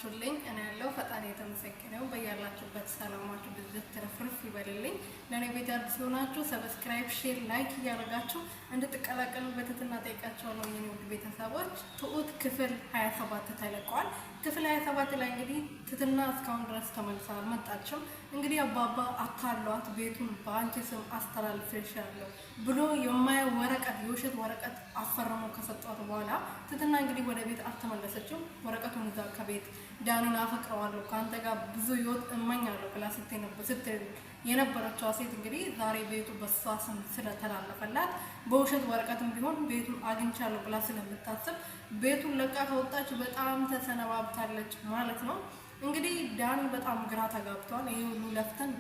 ቱልኝ እኔ ያለው ፈጣሪ የተመሰገነው በያላችሁበት ሰላማችሁ ብዙ ትርፍርፍ ይበልልኝ። ለኔ ቤት አዲስ ሆናችሁ ሰብስክራይብ፣ ሼር፣ ላይክ እያደረጋችሁ እንድትቀላቀሉ በትህትና ጠይቃችኋለሁ። የኔ ውድ ቤተሰቦች ትሁት ክፍል 27 ተለቋል። ክፍል 27 ላይ እንግዲህ ትህትና እስካሁን ድረስ ተመልሳ አልመጣችም። እንግዲህ አባባ አታሏት ቤቱን በአንቺ ስም አስተላልፌሻለሁ ብሎ የማየው ወረቀት የውሸት ወረቀት አፈርሞ ከሰጧት በኋላ ትህትና እንግዲህ ወደ ቤት አልተመለሰችም። ወረቀቱን ይዛ ከቤት ዳኒን አፈቅረዋለሁ ከአንተ ጋር ብዙ ህይወት እመኛለሁ ብላ ስትል የነበረችው ሴት እንግዲህ ዛሬ ቤቱ በሷ ስም ስለተላለፈላት በውሸት ወረቀትም ቢሆን ቤቱን አግኝቻለሁ ብላ ስለምታስብ ቤቱን ለቃ ከወጣች በጣም ተሰነባብታለች ማለት ነው። እንግዲህ ዳኒ በጣም ግራ ተጋብቷል። ይሄ ሁሉ ለፍተን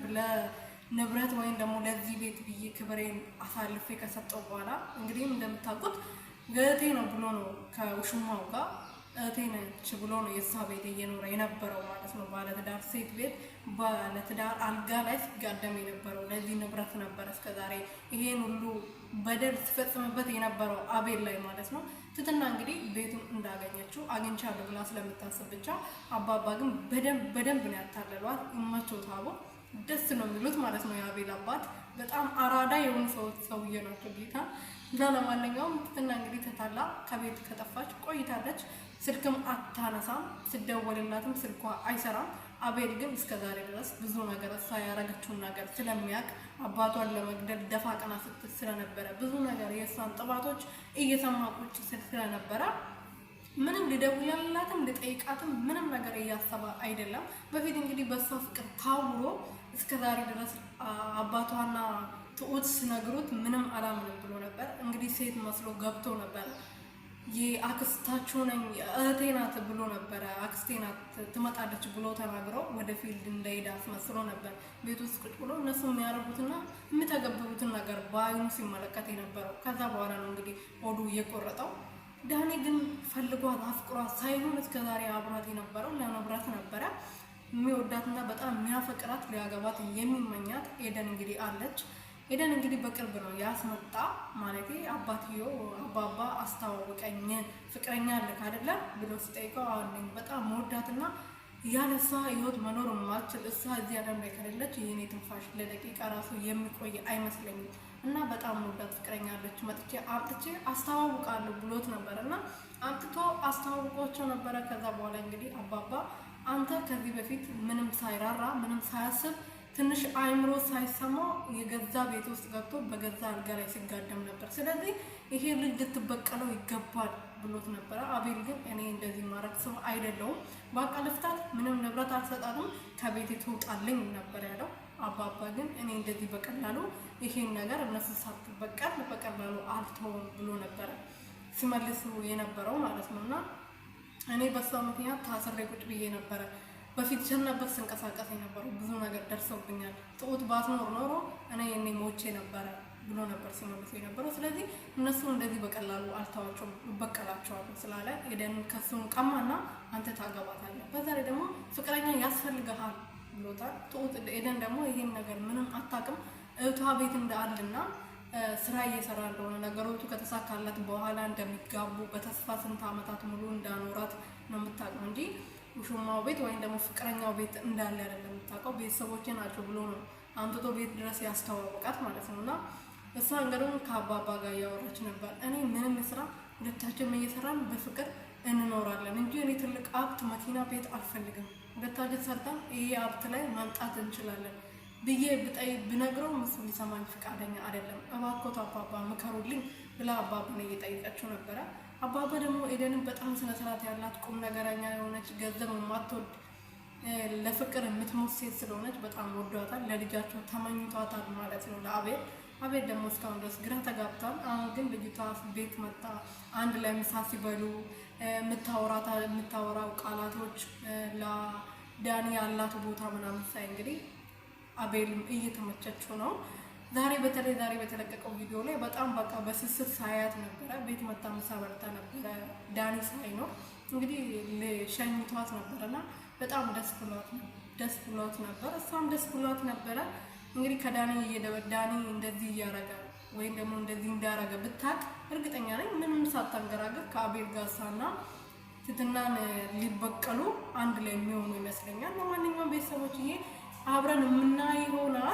ንብረት ወይም ደግሞ ለዚህ ቤት ብዬ ክብሬን አሳልፌ ከሰጠው በኋላ እንግዲህ እንደምታውቁት ገቴ ነው ብሎ ነው ከውሽማው ጋር እህቴ ነች ብሎ ነው የእሷ ቤት እየኖረ የነበረው ማለት ነው። ባለትዳር ሴት ቤት ባለትዳር አልጋ ላይ ሲጋደም የነበረው ለዚህ ንብረት ነበር እስከዛሬ ይሄን ሁሉ በደል ሲፈጽምበት የነበረው አቤል ላይ ማለት ነው። ትህትና እንግዲህ ቤቱን እንዳገኘችው አግኝቻለሁ ብላ ስለምታስብ ብቻ አባባ ግን በደንብ ነው ያታለሏት። ይመቸው ታቦ ደስ ነው የሚሉት ማለት ነው። የአቤል አባት በጣም አራዳ የሆኑ ሰውዬ ናቸው ጌታ እና ለማንኛውም ትህትና እንግዲህ ተታላ ከቤት ከጠፋች ቆይታለች። ስልክም አታነሳም፣ ስደወልላትም ስልኳ አይሰራም። አቤል ግን እስከዛሬ ድረስ ብዙ ነገር እሷ ያረገችውን ነገር ስለሚያውቅ አባቷን ለመግደል ደፋ ቀና ስትል ስለነበረ ብዙ ነገር የእሷን ጥባቶች እየሰማ ቁጭ ስለነበረ ምንም ሊደውልላትም ሊጠይቃትም ምንም ነገር እያሰበ አይደለም። በፊት እንግዲህ በእሷ ፍቅር ታውሮ እስከዛሬ ድረስ አባቷና ትሁት ሲነግሩት ምንም አላምንም ብሎ ነበር። እንግዲህ ሴት መስሎ ገብቶ ነበር። የአክስታችሁ ነኝ እህቴ ናት ብሎ ነበረ። አክስቴ ናት ትመጣለች ብሎ ተናግረው ወደ ፊልድ እንደሄደ አስመስሎ ነበር ቤት ውስጥ ቁጭ ብሎ እነሱ የሚያደርጉትና የሚተገብሩትን ነገር በአይኑ ሲመለከት የነበረው። ከዛ በኋላ ነው እንግዲህ ሆዱ እየቆረጠው። ዳኒ ግን ፈልጓት አፍቅሯት ሳይሆን እስከዛሬ አብሯት የነበረው ለመብራት ነበረ። የሚወዳትና በጣም የሚያፈቅራት ሊያገባት የሚመኛት ኤደን እንግዲህ አለች። ኤደን እንግዲህ በቅርብ ነው ያስመጣ ማለት አባትየው አባባ አስተዋወቀኝ ፍቅረኛ አለክ አይደለ ብሎ ሲጠይቀው አሁን በጣም መወዳትና ያለሷ ህይወት መኖር ማልችል እሷ እዚህ ዓለም ላይ ከሌለች የኔ ትንፋሽ ለደቂቃ ራሱ የሚቆይ አይመስለኝም እና በጣም መወዳት ፍቅረኛ አለች መጥቼ አምጥቼ አስተዋውቃለሁ ብሎት ነበርና አምጥቶ አስተዋውቆቸው ነበረ። ከዛ በኋላ እንግዲህ አባባ አንተ ከዚህ በፊት ምንም ሳይራራ ምንም ሳያስብ ትንሽ አይምሮ ሳይሰማው የገዛ ቤት ውስጥ ገብቶ በገዛ አልጋ ላይ ሲጋደም ነበር። ስለዚህ ይሄ ልጅ ልትበቀለው ይገባል ብሎት ነበረ። አቤል ግን እኔ እንደዚህ ማረግ ሰው አይደለሁም፣ በቃ ልፍታት፣ ምንም ንብረት አልሰጣትም፣ ከቤት ትውጣልኝ ነበር ያለው። አባባ ግን እኔ እንደዚህ በቀላሉ ይሄን ነገር እነሱ ሳትበቀል በቀላሉ አልተውም ብሎ ነበረ ሲመልሱ የነበረው ማለት ነው። እና እኔ በሷ ምክንያት ታስሬ ቁጭ ብዬ ነበረ በፊት ነበር ስንቀሳቀስ የነበረው ብዙ ነገር ደርሰውብኛል። ትሁት ባትኖር ኖሮ እኔ ሞቼ ነበረ ብሎ ነበር ሲመልሱ የነበረው። ስለዚህ እነሱ እንደዚህ በቀላሉ አልተዋቸውም እበቀላቸዋለሁ ስላለ ኤደን ከሱን ቀማና አንተ ታገባታለህ፣ በዛ ላይ ደግሞ ፍቅረኛ ያስፈልግሃል ብሎታል። ትሁት ኤደን ደግሞ ይሄን ነገር ምንም አታውቅም። እህቷ ቤት እንዳለና ስራ እየሰራ እንደሆነ ነገሮቹ ከተሳካላት በኋላ እንደሚጋቡ በተስፋ ስንት ዓመታት ሙሉ እንዳኖራት ነው የምታውቀው እንጂ ውሽማው ቤት ወይም ደግሞ ፍቅረኛው ቤት እንዳለ አይደለም የምታውቀው። ቤተሰቦቼ ናቸው ብሎ ነው አምጥቶ ቤት ድረስ ያስተዋወቃት ማለት ነው። እና እሷ እንግዲህ ከአባባ ጋር እያወራች ነበር። እኔ ምንም ስራ ሁለታችን እየሰራን በፍቅር እንኖራለን እንጂ እኔ ትልቅ ሀብት መኪና ቤት አልፈልግም፣ ሁለታችን ሰርተን ይሄ ሀብት ላይ ማምጣት እንችላለን ብዬ ብነግረው እሱ ሊሰማኝ ፈቃደኛ አይደለም። እባክዎት አባባ ምከሩልኝ ብላ አባባን እየጠየቀችው ነበረ። አባባ ደግሞ ኤደንን በጣም ስነስርዓት ያላት ቁም ነገረኛ የሆነች ገንዘብ የማትወድ ለፍቅር የምትሞት ሴት ስለሆነች በጣም ወዷታል። ለልጃቸው ተመኝቷታል ማለት ነው ለአቤል። አቤል ደግሞ እስካሁን ድረስ ግራ ተጋብቷል። አሁን ግን ልጅቷ ቤት መጣ አንድ ላይ ምሳ ሲበሉ የምታወራው ቃላቶች ለዳኒ ያላት ቦታ ምናምን ሳይ እንግዲህ አቤልም እየተመቸችው ነው። ዛሬ በተለቀቀው ቪዲዮ ላይ በጣም በቃ በስስት ሳያት ነበረ። ቤት መጣ ምሳ በልታ ነበረ ዳኒ ሳይኖር እንግዲህ ለሸኝቷት ነበርና በጣም ደስ ብሏት ነበር። እሷም ደስ ብሏት ነበረ። እንግዲህ ከዳኒ ዳኒ እንደዚህ እያረገ ወይም ደግሞ እንደዚህ እንዳረገ ብታቅ እርግጠኛ ነኝ ምንም ሳታንገራገር ከአቤል ጋር ሳና ትትናን ሊበቀሉ አንድ ላይ የሚሆኑ ይመስለኛል። ለማንኛውም ቤተሰቦችዬ አብረን የምናይ ይሆናል።